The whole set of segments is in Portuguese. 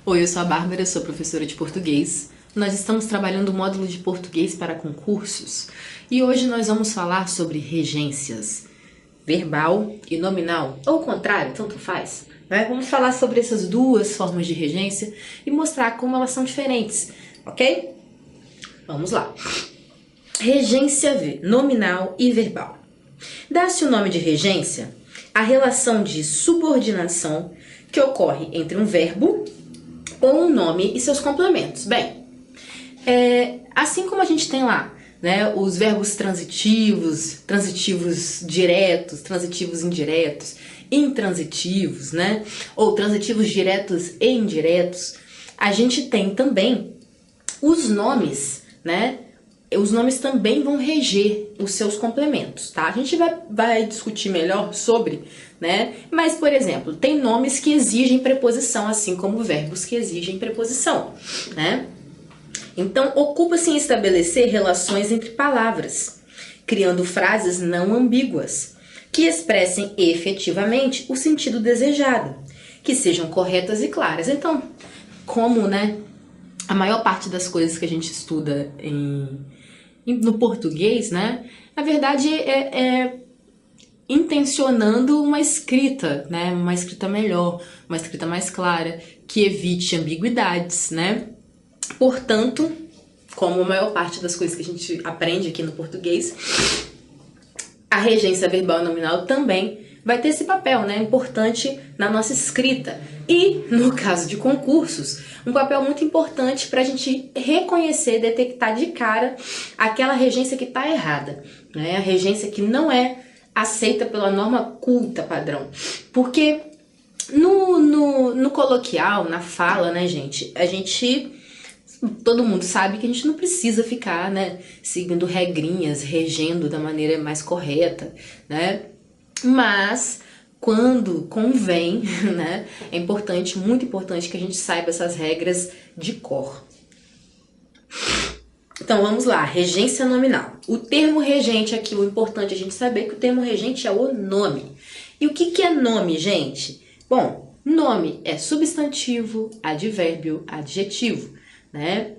Oi, eu sou a Bárbara, sou professora de português. Nós estamos trabalhando o módulo de português para concursos e hoje nós vamos falar sobre regências verbal e nominal, ou o contrário, tanto faz. Né? Vamos falar sobre essas duas formas de regência e mostrar como elas são diferentes, ok? Vamos lá. Regência nominal e verbal. Dá-se o nome de regência a relação de subordinação que ocorre entre um verbo ou um nome e seus complementos. Bem, assim como a gente tem lá, né, os verbos transitivos, transitivos diretos, transitivos indiretos, intransitivos, né, ou transitivos diretos e indiretos, a gente tem também os nomes, né? Os nomes também vão reger os seus complementos, tá? A gente vai discutir melhor sobre, né? Mas, por exemplo, tem nomes que exigem preposição, assim como verbos que exigem preposição, né? Então, ocupa-se em estabelecer relações entre palavras, criando frases não ambíguas, que expressem efetivamente o sentido desejado, que sejam corretas e claras. Então, como, né, a maior parte das coisas que a gente estuda no português, né, na verdade é intencionando uma escrita, né, uma escrita melhor, uma escrita mais clara, que evite ambiguidades, né. Portanto, como a maior parte das coisas que a gente aprende aqui no português, a regência verbal e nominal também vai ter esse papel, né, importante na nossa escrita. E, no caso de concursos, um papel muito importante para a gente reconhecer, detectar de cara aquela regência que está errada, né, a regência que não é aceita pela norma culta padrão. Porque no coloquial, na fala, né, gente, todo mundo sabe que a gente não precisa ficar, né, seguindo regrinhas, regendo da maneira mais correta, né? Mas quando convém, né, é importante, muito importante que a gente saiba essas regras de cor. Então vamos lá, regência nominal. O termo regente aqui, o importante é a gente saber que o termo regente é o nome. E o que é nome, gente? Bom, nome é substantivo, advérbio, adjetivo, né?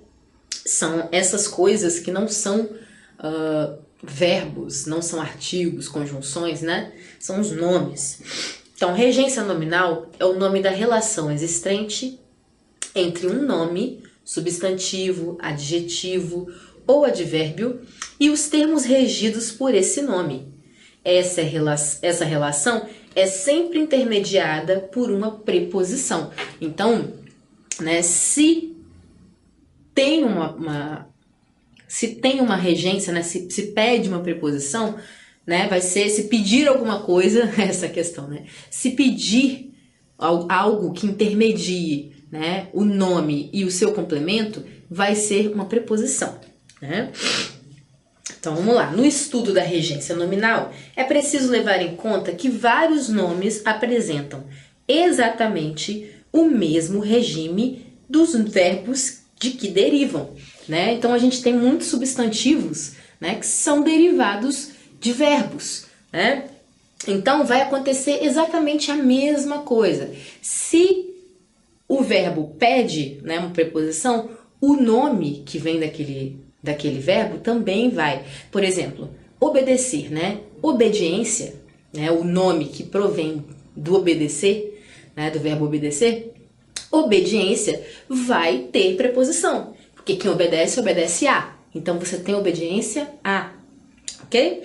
São essas coisas que não são verbos, não são artigos, conjunções, né? São os nomes. Então, regência nominal é o nome da relação existente entre um nome, substantivo, adjetivo ou advérbio e os termos regidos por esse nome. Essa relação é sempre intermediada por uma preposição. Então, né, se tem uma regência, né, se pede uma preposição, né, vai ser se pedir alguma coisa, essa questão, né, se pedir algo que intermedie, né, o nome e o seu complemento, vai ser uma preposição, né? Então vamos lá, no estudo da regência nominal, é preciso levar em conta que vários nomes apresentam exatamente o mesmo regime dos verbos de que derivam, né? Então a gente tem muitos substantivos, né, que são derivados de verbos, né? Então vai acontecer exatamente a mesma coisa. Se o verbo pede, né, uma preposição, o nome que vem daquele verbo também vai. Por exemplo, obedecer, né? Obediência, né, o nome que provém do obedecer, né, do verbo obedecer, obediência vai ter preposição, porque quem obedece, obedece a. Então você tem obediência a, ok?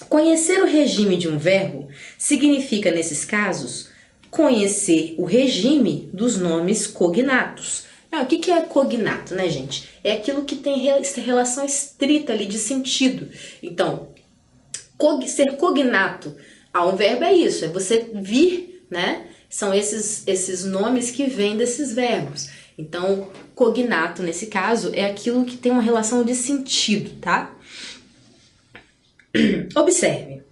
Conhecer o regime de um verbo significa, nesses casos, conhecer o regime dos nomes cognatos. O que é cognato, né, gente? É aquilo que tem relação estrita ali de sentido. Então, ser cognato a um verbo é isso, é você vir, né? São esses nomes que vêm desses verbos. Então, cognato, nesse caso, é aquilo que tem uma relação de sentido, tá? Observe.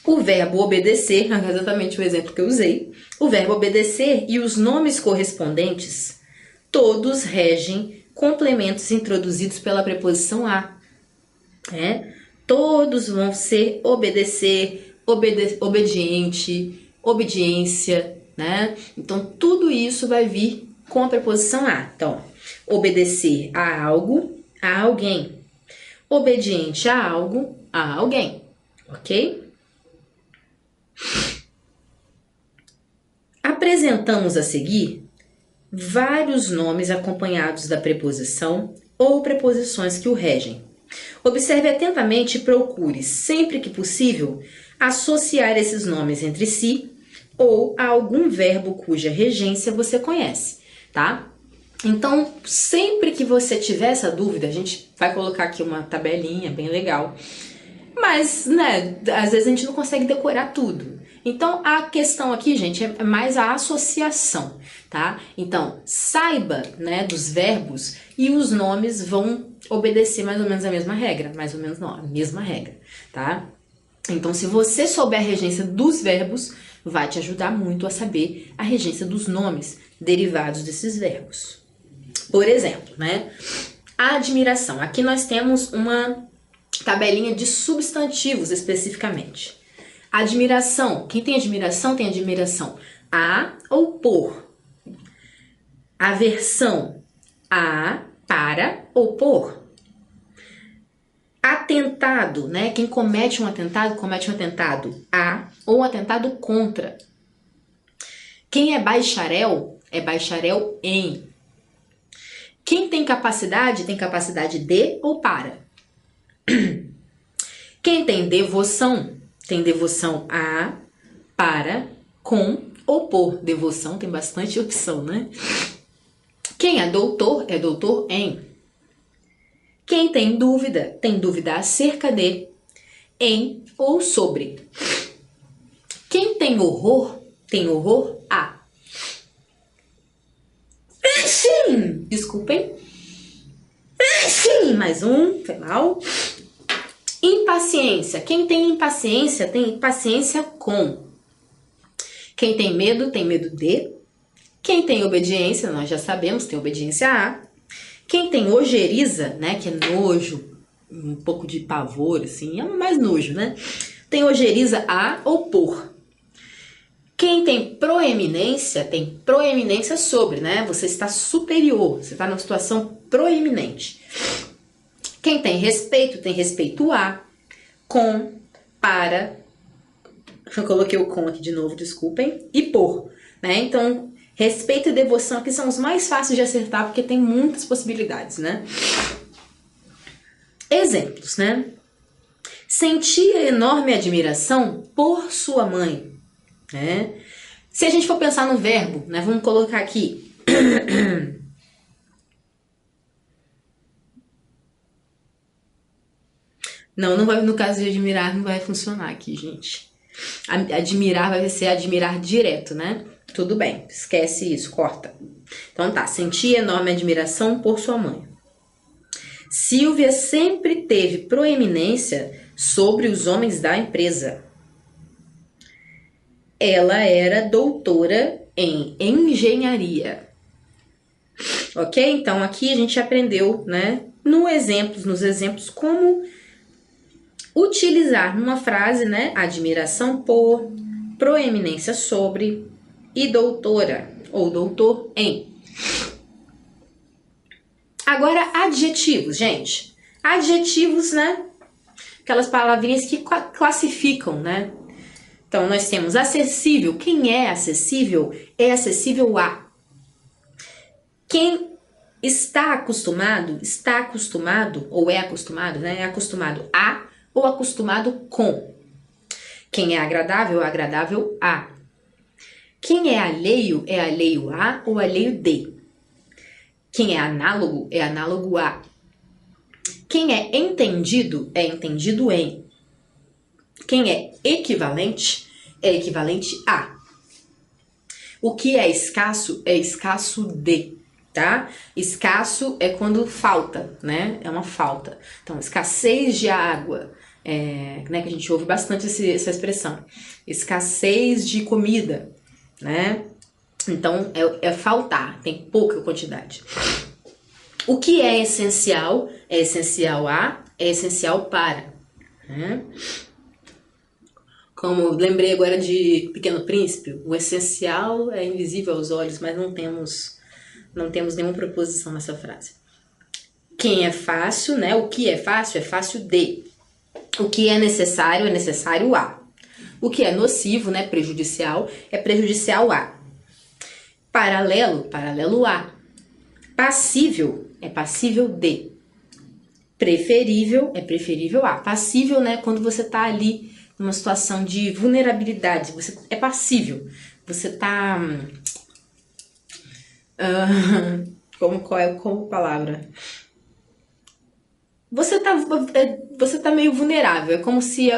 O verbo obedecer, exatamente o exemplo que eu usei, o verbo obedecer e os nomes correspondentes, todos regem complementos introduzidos pela preposição a. Todos vão ser obedecer, obediente, obediência, né? Então, tudo isso vai vir com a preposição a. Então, obedecer a algo, a alguém. Obediente a algo, a alguém. Ok? Apresentamos a seguir vários nomes acompanhados da preposição ou preposições que o regem. Observe atentamente e procure, sempre que possível, associar esses nomes entre si ou a algum verbo cuja regência você conhece, tá? Então, sempre que você tiver essa dúvida, a gente vai colocar aqui uma tabelinha bem legal. Mas, né, às vezes a gente não consegue decorar tudo. Então, a questão aqui, gente, é mais a associação, tá? Então, saiba, né, dos verbos e os nomes vão obedecer mais ou menos a mesma regra. Mais ou menos não, a mesma regra, tá? Então, se você souber a regência dos verbos, vai te ajudar muito a saber a regência dos nomes derivados desses verbos. Por exemplo, né, a admiração. Aqui nós temos uma tabelinha de substantivos especificamente. Admiração. Quem tem admiração a ou por. Aversão, a, para ou por. Atentado, né? Quem comete um atentado a ou atentado contra. Quem é bacharel em. Quem tem capacidade de ou para. Quem tem devoção a, para, com ou por. Devoção tem bastante opção, né? Quem é doutor em. Quem tem dúvida acerca de, em ou sobre. Quem tem horror a. Sim, desculpem. Sim, mais um, foi mal. Impaciência. Quem tem impaciência com. Quem tem medo de. Quem tem obediência, nós já sabemos, tem obediência a. Quem tem ojeriza, né, que é nojo, um pouco de pavor, assim, é mais nojo, né? Tem ojeriza a ou por. Quem tem proeminência sobre, né? Você está superior, você está numa situação proeminente. Quem tem respeito a, com, para, eu coloquei o com aqui de novo, desculpem, e por, né? Então, respeito e devoção aqui são os mais fáceis de acertar, porque tem muitas possibilidades, né? Exemplos, né? Sentia enorme admiração por sua mãe, né? Se a gente for pensar no verbo, né? Vamos colocar aqui. Não vai, no caso de admirar, não vai funcionar aqui, gente. Admirar vai ser admirar direto, né? Tudo bem, esquece isso, corta. Então tá, sentia enorme admiração por sua mãe. Silvia sempre teve proeminência sobre os homens da empresa. Ela era doutora em engenharia. Ok? Então aqui a gente aprendeu, né, nos exemplos, como utilizar numa frase, né, admiração por, proeminência sobre e doutora ou doutor em. Agora, adjetivos, gente. Adjetivos, né? Aquelas palavrinhas que classificam, né? Então, nós temos acessível. Quem é acessível? É acessível a. Quem está acostumado, ou é acostumado, né? É acostumado a ou acostumado com. Quem é agradável a. Quem é alheio a ou alheio de. Quem é análogo a. Quem é entendido em. Quem é equivalente a. O que é escasso de, tá? Escasso é quando falta, né? É uma falta. Então, escassez de água, né? Que a gente ouve bastante essa expressão. Escassez de comida, né? Então, é faltar, tem pouca quantidade. O que é essencial a, é essencial para. Né? Como lembrei agora de Pequeno Príncipe, o essencial é invisível aos olhos, mas não temos nenhuma proposição nessa frase. Quem é fácil, né? O que é fácil de. O que é necessário a. O que é nocivo, né? Prejudicial, é prejudicial a. Paralelo, paralelo a. Passível, é passível de. Preferível, é preferível a. Passível, né? Quando você tá ali numa situação de vulnerabilidade, você é passível. Você tá... Como palavra? Você tá meio vulnerável. É como se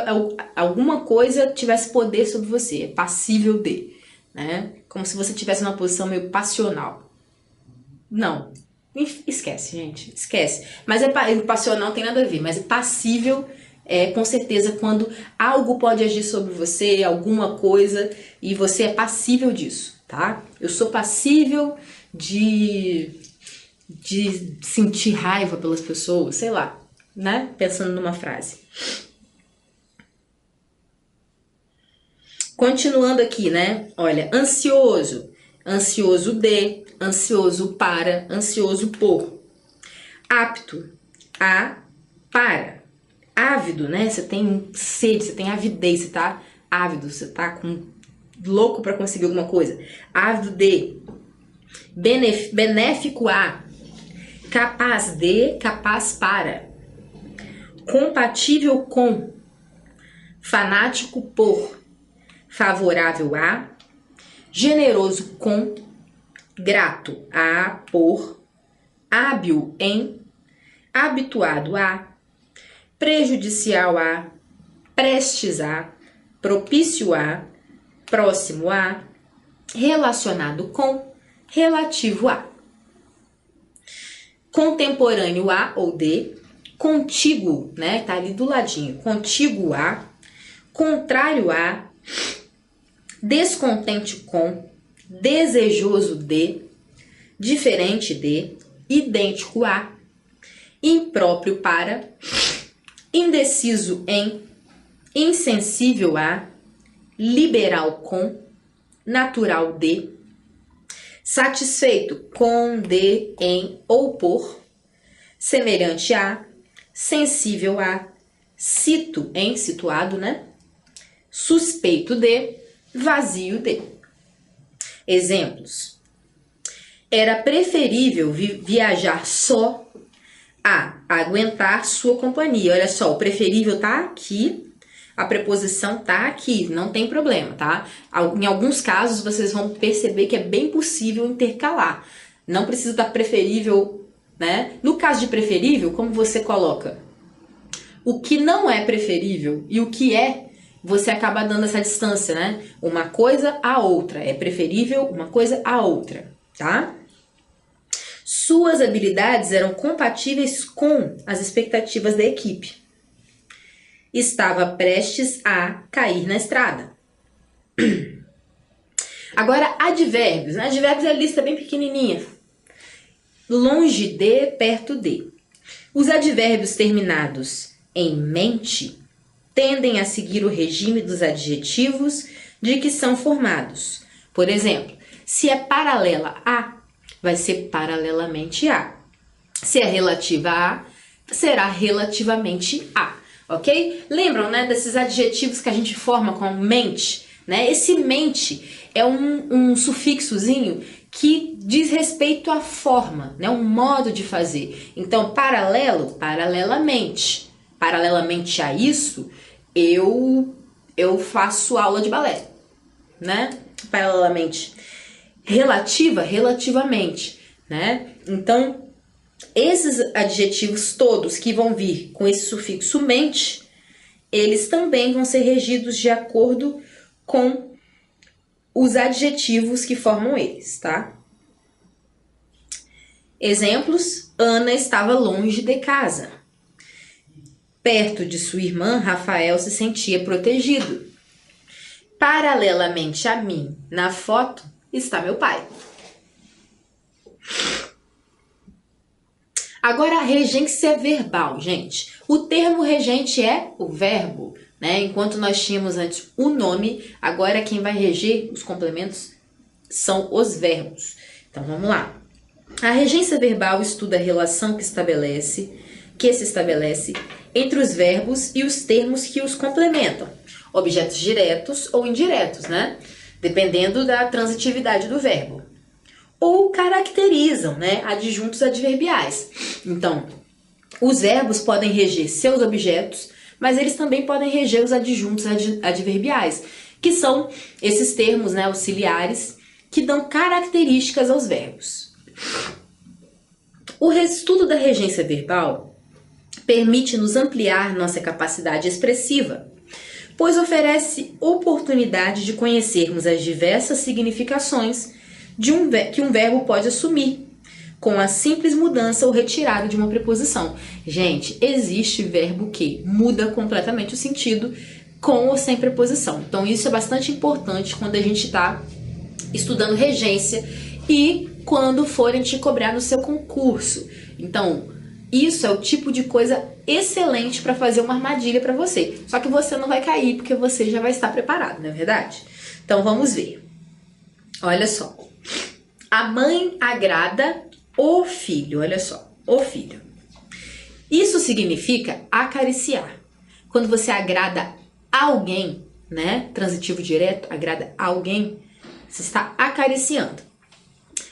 alguma coisa tivesse poder sobre você. É passível de, né? Como se você tivesse numa posição meio passional. Não. Esquece, gente. Esquece. Mas passional não tem nada a ver. Mas passível é com certeza quando algo pode agir sobre você, alguma coisa, e você é passível disso, tá? Eu sou passível de sentir raiva pelas pessoas, sei lá, né? Pensando numa frase. Continuando aqui, né? Olha, ansioso. Ansioso de, ansioso para, ansioso por. Apto a, para. Ávido, né? Você tem sede, você tem avidez, você tá ávido, você tá louco para conseguir alguma coisa. Ávido de. Benéfico a. Capaz de, capaz para. Compatível com. Fanático por. Favorável a. Generoso com. Grato a, por. Hábil em. Habituado a. Prejudicial a. Prestes a. Propício a. Próximo a. Relacionado com. Relativo a. Contemporâneo a ou de. Contíguo, né? Tá ali do ladinho. Contíguo a. Contrário a. Descontente com. Desejoso de. Diferente de. Idêntico a. Impróprio para. Indeciso em. Insensível a. Liberal com. Natural de. Satisfeito com, de, em ou por. Semelhante a. Sensível a. Cito em, situado, né? Suspeito de. Vazio de. Exemplos. Era preferível viajar só a aguentar sua companhia. Olha só, o preferível tá aqui, a preposição tá aqui, não tem problema, tá? Em alguns casos vocês vão perceber que é bem possível intercalar. Não precisa estar preferível, né? No caso de preferível, como você coloca o que não é preferível e o que é, você acaba dando essa distância, né? Uma coisa a outra. É preferível uma coisa a outra, tá? Suas habilidades eram compatíveis com as expectativas da equipe. Estava prestes a cair na estrada. Agora, advérbios. Advérbios é a lista bem pequenininha. Longe de, perto de. Os advérbios terminados em mente tendem a seguir o regime dos adjetivos de que são formados. Por exemplo, se é paralela a, vai ser paralelamente a. Se é relativa a, será relativamente a, ok? Lembram, né, desses adjetivos que a gente forma com mente, né? Esse mente é um sufixozinho que diz respeito à forma, né? Um modo de fazer. Então, paralelo, paralelamente. Paralelamente a isso, eu faço aula de balé, né? Paralelamente. Relativa, relativamente, né? Então, esses adjetivos todos que vão vir com esse sufixo mente, eles também vão ser regidos de acordo com os adjetivos que formam eles, tá? Exemplos: Ana estava longe de casa. Perto de sua irmã, Rafael se sentia protegido. Paralelamente a mim, na foto, está meu pai. Agora, a regência verbal, gente. O termo regente é o verbo, né? Enquanto nós tínhamos antes o nome, agora quem vai reger os complementos são os verbos. Então vamos lá. A regência verbal estuda a relação que se estabelece entre os verbos e os termos que os complementam, objetos diretos ou indiretos, né? Dependendo da transitividade do verbo. Ou caracterizam, né? Adjuntos adverbiais. Então, os verbos podem reger seus objetos, mas eles também podem reger os adjuntos adverbiais, que são esses termos, né, auxiliares que dão características aos verbos. O estudo da regência verbal permite-nos ampliar nossa capacidade expressiva, pois oferece oportunidade de conhecermos as diversas significações que um verbo pode assumir, com a simples mudança ou retirada de uma preposição. Gente, existe verbo que muda completamente o sentido com ou sem preposição. Então, isso é bastante importante quando a gente está estudando regência e quando forem te cobrar no seu concurso. Então, isso é o tipo de coisa excelente para fazer uma armadilha para você. Só que você não vai cair porque você já vai estar preparado, não é verdade? Então, vamos ver. Olha só. A mãe agrada o filho. Olha só. O filho. Isso significa acariciar. Quando você agrada alguém, né? Transitivo direto, agrada alguém, você está acariciando.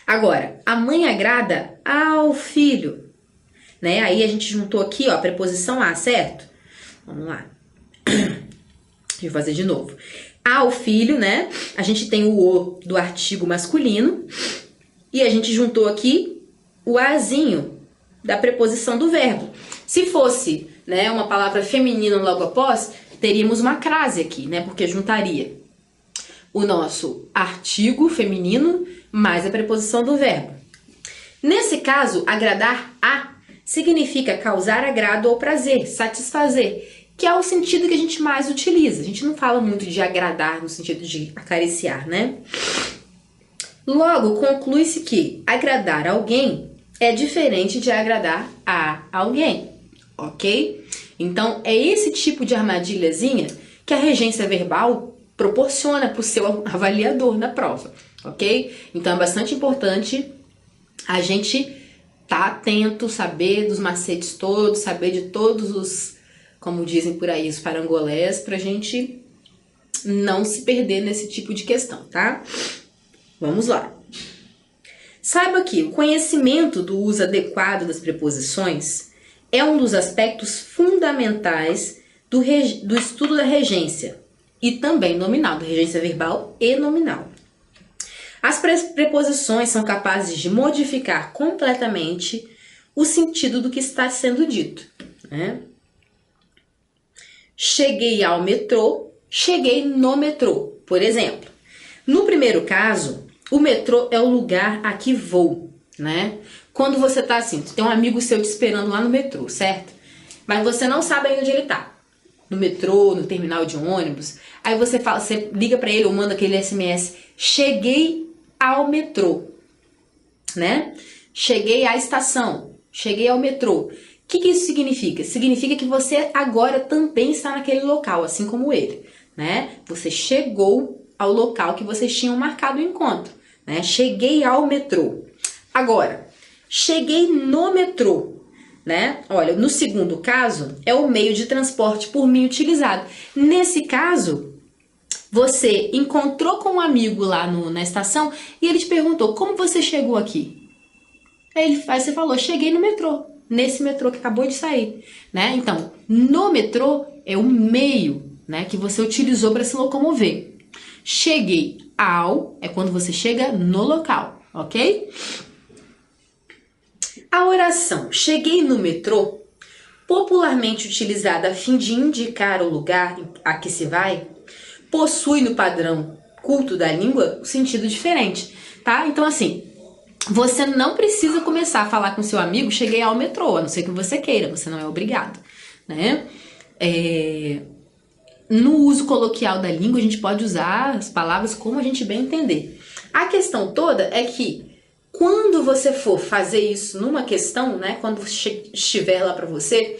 Agora, a mãe agrada ao filho, né? Aí a gente juntou aqui, ó, a preposição a, certo? Vamos lá. Deixa eu fazer de novo. Ao filho, né? A gente tem o do artigo masculino e a gente juntou aqui o azinho da preposição do verbo. Se fosse, né, uma palavra feminina logo após, teríamos uma crase aqui, né? Porque juntaria o nosso artigo feminino mais a preposição do verbo. Nesse caso, agradar a significa causar agrado ou prazer, satisfazer, que é o sentido que a gente mais utiliza. A gente não fala muito de agradar no sentido de acariciar, né? Logo, conclui-se que agradar alguém é diferente de agradar a alguém, ok? Então, é esse tipo de armadilhazinha que a regência verbal proporciona para o seu avaliador na prova, ok? Então, é bastante importante a gente estar atento, saber dos macetes todos, saber de todos os, como dizem por aí, os parangolés, para a gente não se perder nesse tipo de questão, tá? Vamos lá. Saiba que o conhecimento do uso adequado das preposições é um dos aspectos fundamentais do estudo da regência e também nominal, da regência verbal e nominal. As preposições são capazes de modificar completamente o sentido do que está sendo dito, né? Cheguei ao metrô, cheguei no metrô, por exemplo. No primeiro caso, o metrô é o lugar a que vou, né? Quando você tá assim, tem um amigo seu te esperando lá no metrô, certo? Mas você não sabe ainda onde ele tá. No metrô, no terminal de ônibus. Aí você fala, você liga pra ele ou manda aquele SMS, cheguei ao metrô, né? Cheguei à estação, cheguei ao metrô. O que isso significa? Significa que você agora também está naquele local, assim como ele, né? Você chegou ao local que vocês tinham marcado o encontro, né? Cheguei ao metrô. Agora, cheguei no metrô, né? Olha, no segundo caso, é o meio de transporte por mim utilizado. Nesse caso, você encontrou com um amigo lá na estação e ele te perguntou, como você chegou aqui? Aí você falou, cheguei no metrô, nesse metrô que acabou de sair, né? Então, no metrô é o meio, né, que você utilizou para se locomover. Cheguei ao é quando você chega no local, ok? A oração cheguei no metrô, popularmente utilizada a fim de indicar o lugar a que se vai, possui no padrão culto da língua um sentido diferente, tá? Então, assim, você não precisa começar a falar com seu amigo, cheguei ao metrô, a não ser que você queira, você não é obrigado, né? No uso coloquial da língua, a gente pode usar as palavras como a gente bem entender. A questão toda é que quando você for fazer isso numa questão, né, quando estiver lá para você,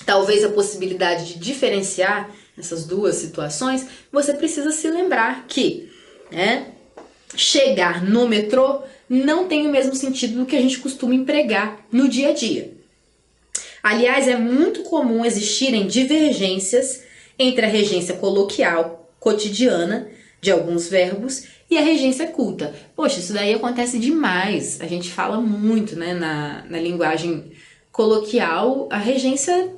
talvez a possibilidade de diferenciar essas duas situações, você precisa se lembrar que, né, chegar no metrô não tem o mesmo sentido do que a gente costuma empregar no dia a dia. Aliás, é muito comum existirem divergências entre a regência coloquial, cotidiana, de alguns verbos, e a regência culta. Poxa, isso daí acontece demais. A gente fala muito, né, na linguagem coloquial, a regência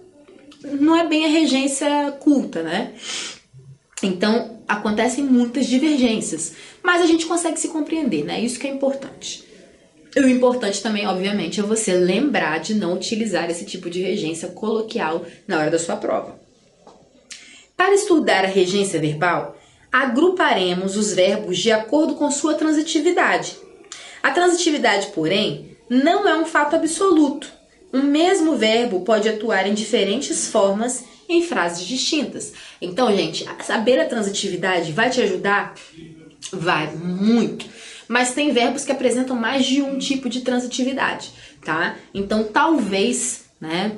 não é bem a regência culta, né? Então, acontecem muitas divergências, mas a gente consegue se compreender, né? Isso que é importante. E o importante também, obviamente, é você lembrar de não utilizar esse tipo de regência coloquial na hora da sua prova. Para estudar a regência verbal, agruparemos os verbos de acordo com sua transitividade. A transitividade, porém, não é um fato absoluto. Um mesmo verbo pode atuar em diferentes formas em frases distintas. Então, gente, saber a transitividade vai te ajudar? Vai, muito. Mas tem verbos que apresentam mais de um tipo de transitividade, tá? Então, talvez, né,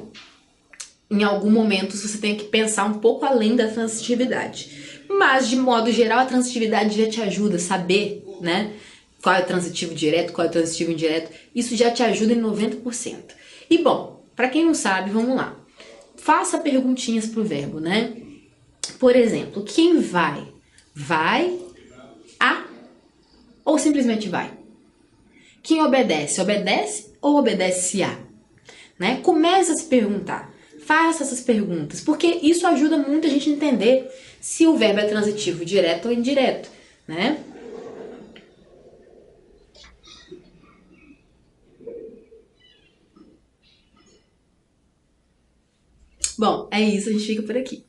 em algum momento você tenha que pensar um pouco além da transitividade. Mas, de modo geral, a transitividade já te ajuda a saber, né, qual é o transitivo direto, qual é o transitivo indireto. Isso já te ajuda em 90%. E, bom, para quem não sabe, vamos lá. Faça perguntinhas pro verbo, né? Por exemplo, quem vai? Vai a ou simplesmente vai? Quem obedece? Obedece ou obedece a? Né? Comece a se perguntar. Faça essas perguntas, porque isso ajuda muito a gente a entender se o verbo é transitivo direto ou indireto, né? Bom, é isso, a gente fica por aqui.